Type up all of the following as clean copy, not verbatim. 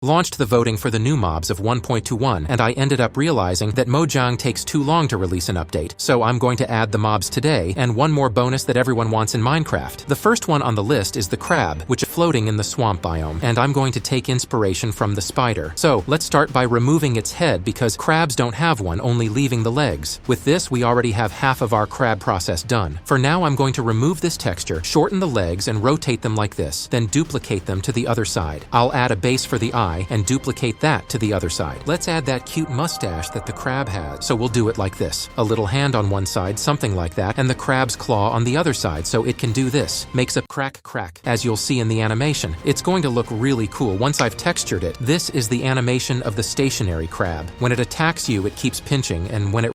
launched the voting for the new mobs of 1.21, and I ended up realizing that Mojang takes too long to release an update, so I'm going to add the mobs today, and one more bonus that everyone wants in Minecraft. The first one on the list is the crab, which is floating in the swamp biome, and I'm going to take inspiration from the spider. So, let's start by removing its head because crabs don't have one, only leaving the legs. With this, we already have half of our crab process done. For now, I'm going to remove this texture, shorten the legs, and rotate them like this, then duplicate them to the other side. I'll add a base for the eye and duplicate that to the other side. Let's add that cute mustache that the crab has, so we'll do it like this. A little hand on one side, something like that, and the crab's claw on the other side so it can do this. Makes a crack crack, as you'll see in the animation. It's going to look really cool once I've textured it. This is the animation of the stationary crab. When it attacks you, it keeps pinching, and when it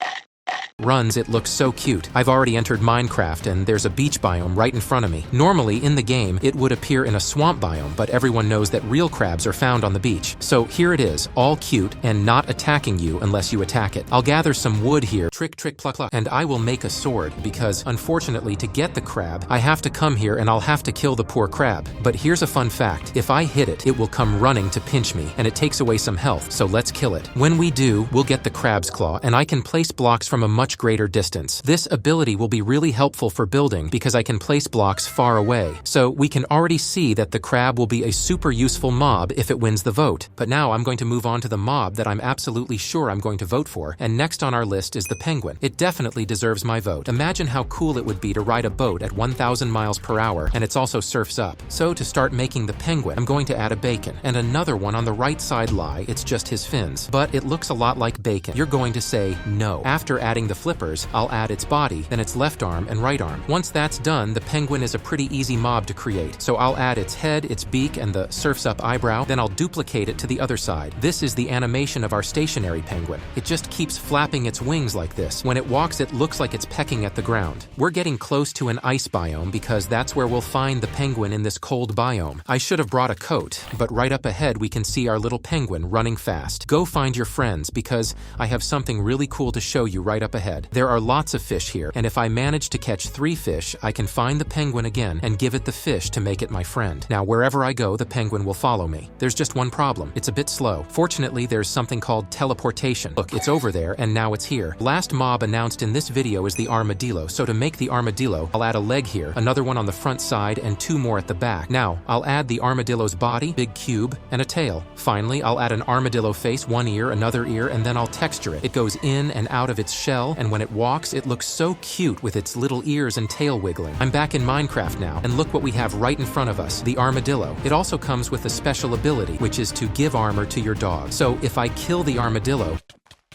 runs, it looks so cute. I've already entered Minecraft and there's a beach biome right in front of me. Normally, in the game, it would appear in a swamp biome, but everyone knows that real crabs are found on the beach. So here it is, all cute and not attacking you unless you attack it. I'll gather some wood here, trick pluck pluck, and I will make a sword because, unfortunately, to get the crab, I have to come here and I'll have to kill the poor crab. But here's a fun fact. If I hit it, it will come running to pinch me, and it takes away some health, so let's kill it. When we do, we'll get the crab's claw, and I can place blocks from a much greater distance. This ability will be really helpful for building because I can place blocks far away. So we can already see that the crab will be a super useful mob if it wins the vote. But now I'm going to move on to the mob that I'm absolutely sure I'm going to vote for, and next on our list is the penguin. It definitely deserves my vote. Imagine how cool it would be to ride a boat at 1,000 miles per hour, and it's also surfs up. So to start making the penguin, I'm going to add a bacon, and another one on the right side lie, it's just his fins. But it looks a lot like bacon. You're going to say no. After adding the flippers, I'll add its body, then its left arm and right arm. Once that's done, the penguin is a pretty easy mob to create. So I'll add its head, its beak, and the surf's up eyebrow, then I'll duplicate it to the other side. This is the animation of our stationary penguin. It just keeps flapping its wings like this. When it walks, it looks like it's pecking at the ground. We're getting close to an ice biome because that's where we'll find the penguin in this cold biome. I should have brought a coat, but right up ahead we can see our little penguin running fast. Go find your friends because I have something really cool to show you right up ahead. There are lots of fish here, and if I manage to catch 3 fish, I can find the penguin again and give it the fish to make it my friend. Now, wherever I go, the penguin will follow me. There's just one problem. It's a bit slow. Fortunately, there's something called teleportation. Look, it's over there, and now it's here. Last mob announced in this video is the armadillo, so to make the armadillo, I'll add a leg here, another one on the front side, and 2 more at the back. Now, I'll add the armadillo's body, big cube, and a tail. Finally, I'll add an armadillo face, 1 ear, another ear, and then I'll texture it. It goes in and out of its shell, and when it walks, it looks so cute with its little ears and tail wiggling. I'm back in Minecraft now, and look what we have right in front of us, the armadillo. It also comes with a special ability, which is to give armor to your dog. So if I kill the armadillo,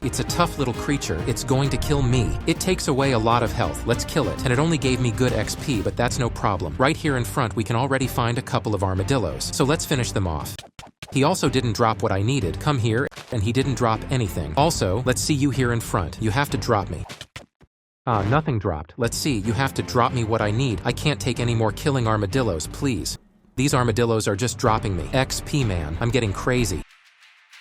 it's a tough little creature. It's going to kill me. It takes away a lot of health. Let's kill it. And it only gave me good XP, but that's no problem. Right here in front, we can already find a couple of armadillos. So let's finish them off. He also didn't drop what I needed. Come here, and he didn't drop anything. Also, let's see you here in front. You have to drop me. Nothing dropped. Let's see, you have to drop me what I need. I can't take any more killing armadillos, please. These armadillos are just dropping me. XP, man. I'm getting crazy.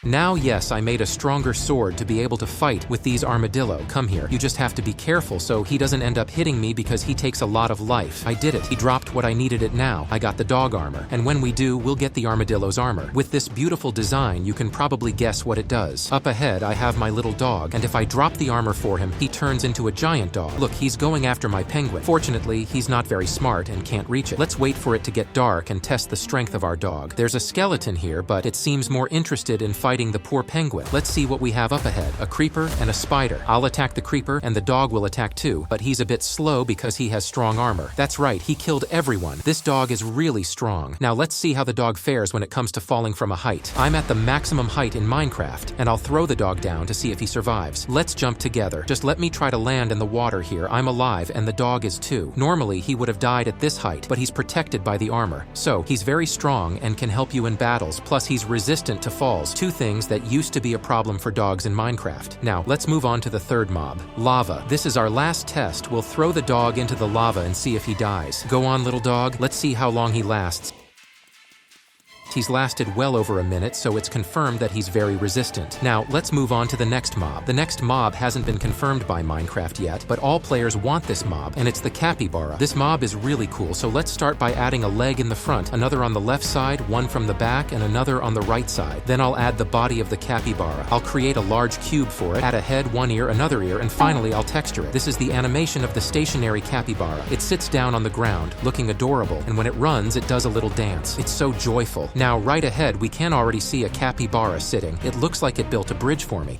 Now, yes, I made a stronger sword to be able to fight with these armadillo. Come here. You just have to be careful so he doesn't end up hitting me because he takes a lot of life. I did it. He dropped what I needed it now. I got the dog armor. And when we do, we'll get the armadillo's armor. With this beautiful design, you can probably guess what it does. Up ahead, I have my little dog, and if I drop the armor for him, he turns into a giant dog. Look, he's going after my penguin. Fortunately, he's not very smart and can't reach it. Let's wait for it to get dark and test the strength of our dog. There's a skeleton here, but it seems more interested in fighting the poor penguin. Let's see what we have up ahead. A creeper and a spider. I'll attack the creeper and the dog will attack too, but he's a bit slow because he has strong armor. That's right, he killed everyone. This dog is really strong. Now let's see how the dog fares when it comes to falling from a height. I'm at the maximum height in Minecraft, and I'll throw the dog down to see if he survives. Let's jump together. Just let me try to land in the water here. I'm alive and the dog is too. Normally, he would have died at this height, but he's protected by the armor. So, he's very strong and can help you in battles, plus he's resistant to falls. 2 things that used to be a problem for dogs in Minecraft. Now, let's move on to the third mob, lava. This is our last test. We'll throw the dog into the lava and see if he dies. Go on, little dog. Let's see how long he lasts. He's lasted well over a minute, so it's confirmed that he's very resistant. Now, let's move on to the next mob. The next mob hasn't been confirmed by Minecraft yet, but all players want this mob, and it's the capybara. This mob is really cool, so let's start by adding a leg in the front, another on the left side, one from the back, and another on the right side. Then I'll add the body of the capybara. I'll create a large cube for it, add a head, one ear, another ear, and finally I'll texture it. This is the animation of the stationary capybara. It sits down on the ground, looking adorable, and when it runs, it does a little dance. It's so joyful. Now, right ahead, we can already see a capybara sitting. It looks like it built a bridge for me.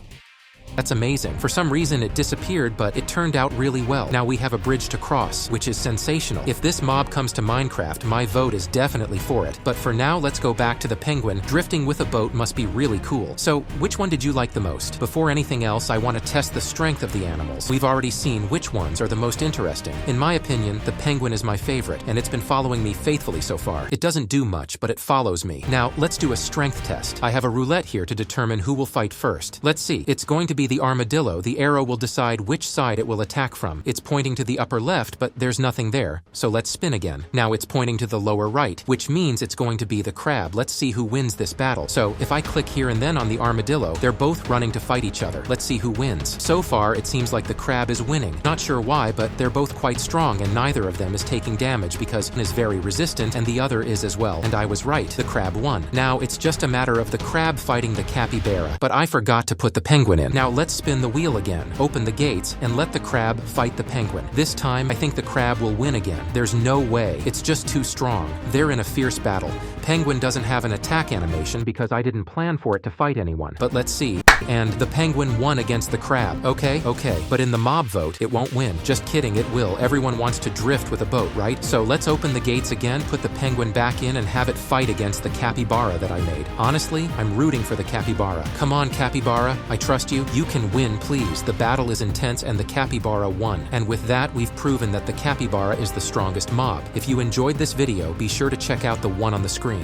That's amazing. For some reason it disappeared, but it turned out really well. Now we have a bridge to cross, which is sensational. If this mob comes to Minecraft, my vote is definitely for it. But for now, let's go back to the penguin. Drifting with a boat must be really cool. So, which one did you like the most? Before anything else, I want to test the strength of the animals. We've already seen which ones are the most interesting. In my opinion, the penguin is my favorite, and it's been following me faithfully so far. It doesn't do much, but it follows me. Now, let's do a strength test. I have a roulette here to determine who will fight first. Let's see. It's going to be the armadillo. The arrow will decide which side it will attack from. It's pointing to the upper left, but there's nothing there. So let's spin again. Now it's pointing to the lower right, which means it's going to be the crab. Let's see who wins this battle. So if I click here and then on the armadillo, they're both running to fight each other. Let's see who wins. So far, it seems like the crab is winning. Not sure why, but they're both quite strong and neither of them is taking damage because one is very resistant and the other is as well. And I was right. The crab won. Now it's just a matter of the crab fighting the capybara. But I forgot to put the penguin in. Now let's spin the wheel again, open the gates, and let the crab fight the penguin. This time, I think the crab will win again. There's no way. It's just too strong. They're in a fierce battle. Penguin doesn't have an attack animation because I didn't plan for it to fight anyone. But let's see. And the penguin won against the crab. Okay, but in the mob vote, it won't win. Just kidding, it will. Everyone wants to drift with a boat, right? So let's open the gates again, put the penguin back in, and have it fight against the capybara that I made. Honestly, I'm rooting for the capybara. Come on, capybara. I trust you. You can win, please. The battle is intense and the capybara won. And with that, we've proven that the capybara is the strongest mob. If you enjoyed this video, be sure to check out the one on the screen.